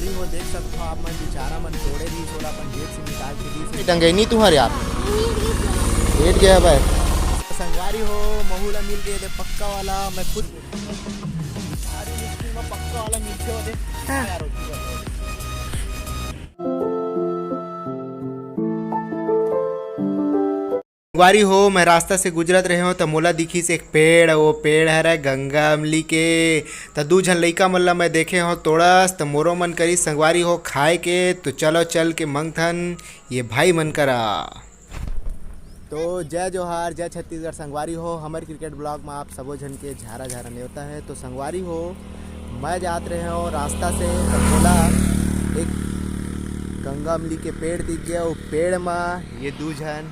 संगवारी हो देख सकते हो आप मन बेचारा मन तोड़े रही सोला अपन जेब से निकाल के दी डंगैनी तुम्हारे यार लेट गया भाई। संगवारी हो महूला मिल गए थे पक्का वाला मैं खुद पक्का वाला मिलते हो दे यार संगवारी हो मैं रास्ता से गुजरत रहे हो तो मोला दिखी से एक पेड़ वो पेड़ है गंगा अमली के तो दू झन लइका मन ला मैं देखे हो तोड़स तो मोरो मन करी संगवारी हो खाए के तो चलो चल के मंगथन ये भाई मन करा। तो जय जोहार जय छत्तीसगढ़ संगवारी हो हमारे क्रिकेट ब्लॉग में आप सबो झन के झारा झारा न्योता है। तो संगवारी हो मैं जात रहे हो रास्ता से तो मोला एक गंगा अमली के पेड़ दिख गया वो पेड़ में ये दू झन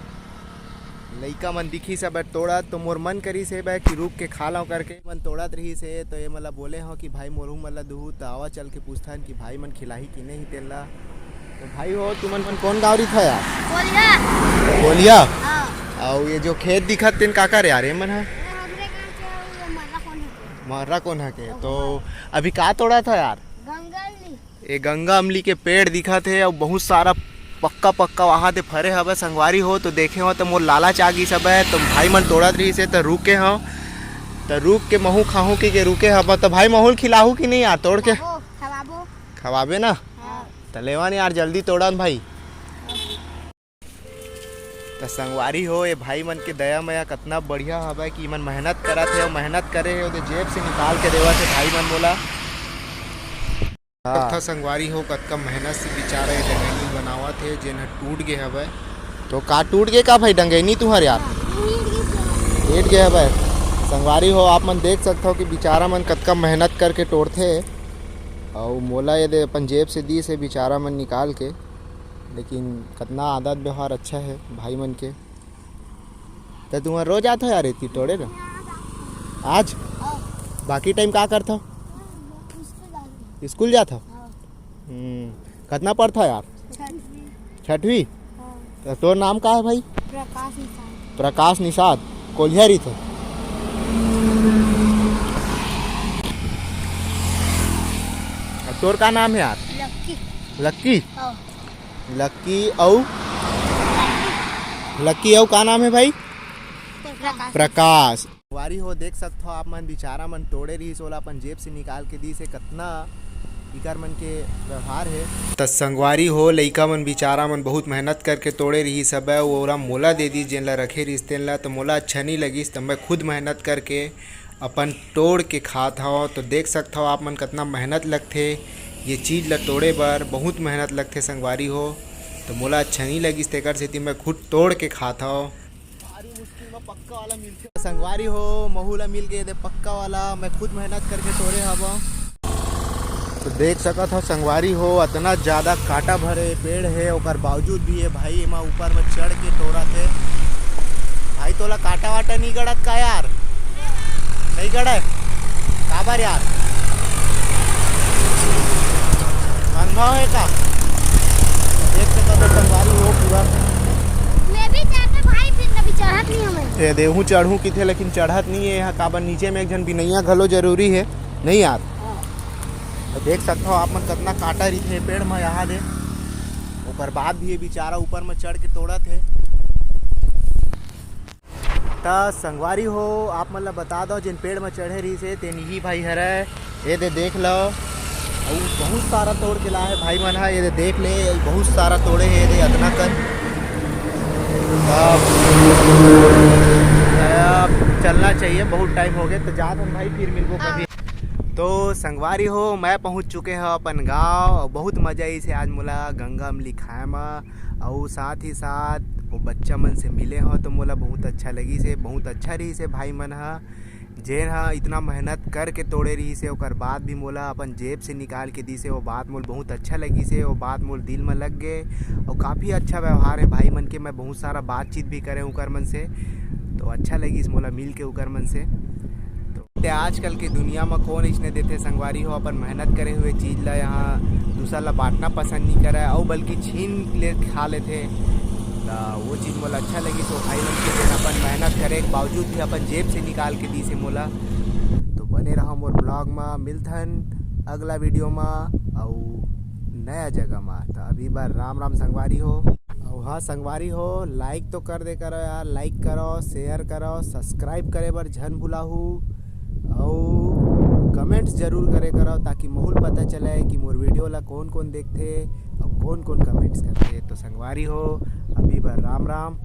लइका मन दिखी सब तोड़ा तो मोर मन करी से बा कि रुक के खा लो करके मन तोड़त रही से तो ये मतलब बोले हो कि भाई मोरू मतलब दूँ तो आवा चल के पूछथन कि भाई मन खिलाही कि नहीं तेला। तो भाई हो तुमन मन कौन गाँव था यार बोलिया बोलिया और ये जो खेत दिखत तेन काका रे यार ये मन है मर्रा कौन है के। तो अभी का तोड़ा था यार ये गंगा अमली के पेड़ दिखा थे और बहुत सारा पक्का पक्का वहाँ दे फरे हवे संगवारी हो तो देखे हो तो मोर लालच आ गई सब है तो भाई मन तोड़त रही से तो रुके हो तो रुक के महू खाहू के रुके हवा तो भाई महूल खिलाहू कि नहीं यार तोड़ के खवाबे ना तो लेवा नहीं यार जल्दी तोड़न भाई। तो संगवारी हो ये भाई मन के दया मया कितना बढ़िया हवे कि मन मेहनत करत है और मेहनत करे है जेब से निकाल के देवा थे भाई मन बोला था संगवारी हो कतका मेहनत से बेचारा ये डंगैनी बनावा थे जेन टूट गए हवे। तो का टूट गए का भाई डंगैनी तुहर यार लेट गए हवे। संगवारी हो आप मन देख सकते हो कि बेचारा मन कतका मेहनत करके तोड़थे और मोला ये अपन जेब से दी से बेचारा मन निकाल के लेकिन कितना आदत व्यवहार अच्छा है भाई मन के। तो तुम रोज आता यार इतनी तोड़े ना आज बाकी टाइम का करता स्कूल जाता कितना पढ़ता यार छठवीं। तो तोर नाम का है भाई प्रकाश निषाद कोलियारी थे। तोर का नाम है यार लक्की लक्की औ का नाम है भाई प्रकाश। वारी हो देख सकते हो आप मन बेचारा मन तोड़े रही सोला अपन जेब से निकाल के दी से कितना इकर मन के व्यवहार है। तो संगवारी हो लइका मन बेचारा मन बहुत मेहनत करके तोड़े रही सब है वो मोला दे दी जेन ला रखे रही तेन ला तो मोला अच्छा नहीं लगिस तो मैं खुद मेहनत करके अपन तोड़ के खाता हो। तो देख सकते हो आप मन कितना मेहनत लगथे ये चीज़ ला तोड़े बर बहुत मेहनत लगथे संगवारी हो। तो मोला अच्छा नहीं लगिस तेकर सेती मैं खुद तोड़ के खाता हो। मुश्किल में पक्का वाला मिलते संगवारी हो महूला मिल गए थे पक्का वाला मैं खुद मेहनत करके तोड़े हवा। तो देख सकत हो संगवारी हो इतना ज़्यादा कांटा भरे पेड़ है और बावजूद भी है भाई एमा ऊपर में चढ़ के तोड़ा थे। भाई तोला कांटा वाटा नहीं गड़त का यार नहीं गड़े काबर यार अनुभव है का देख सकत हो संगवारी हो पूरा मैं भी जाके भाई फिर कभी चढ़त नहीं हमें ये देहूँ चढ़ूँ किथे लेकिन चढ़त नहीं है यहाँ काबर नीचे में एक जन बिनैया घलो जरूरी है नहीं यार। तो देख सकते हो आप मन कितना कांटा रही थे पेड़ में यहाँ दे ऊपर बाद भी ये बेचारा ऊपर में चढ़ के तोड़ा थे। तो संगवारी हो आप मतलब बता दो जिन पेड़ में चढ़े रही से तेन ही भाई हरे ये दे देख लो और बहुत सारा तोड़ के लाए भाई मन है ये दे देख ले बहुत सारा तोड़े है ये इतना कर चलना चाहिए बहुत टाइम हो गया तो जा हम भाई फिर मिलबो कभी। तो संगवारी हो मैं पहुंच चुके हैं अपन गांव बहुत मज़ा आई से आज मोला गंगा अमली खाए में और साथ ही साथ वो बच्चा मन से मिले हो तो मोला बहुत अच्छा लगी से बहुत अच्छा रही से भाई मन हा जेन हा इतना मेहनत करके तोड़े रही से ओकर बाद भी मोला अपन जेब से निकाल के दी से वो बात मोल बहुत अच्छा लगी से वो बात मोल दिल में लग गए और काफ़ी अच्छा व्यवहार है भाई मन के मैं बहुत सारा बातचीत भी करे उकर मन से तो अच्छा लगी इस मोला मिल के उकर मन से। तो आजकल की दुनिया में कौन इसने देते संगवारी हो अपन मेहनत करे हुए चीज़ ला यहाँ दूसरा ला बांटना पसंद नहीं करे और बल्कि छीन ले खा लेते तो वो चीज़ मोला अच्छा लगी। तो भाई मन के दिन अपन मेहनत करे के बावजूद भी अपन जेब से निकाल के दी से मोला। तो बने रहो मोर ब्लॉग में मिलथन अगला वीडियो में और नया जगह में। तो अभी बार राम राम संगवारी हो। और हाँ संगवारी हो, लाइक तो कर दे करो यार, लाइक करो, शेयर करो, सब्सक्राइब करे बर झन भुलाहू और कमेंट्स जरूर करे करो ताकि मोहुल पता चले कि मोर वीडियो ला कौन कौन देखते और कौन कौन कमेंट्स करते। तो संगवारी हो अभी बार राम राम।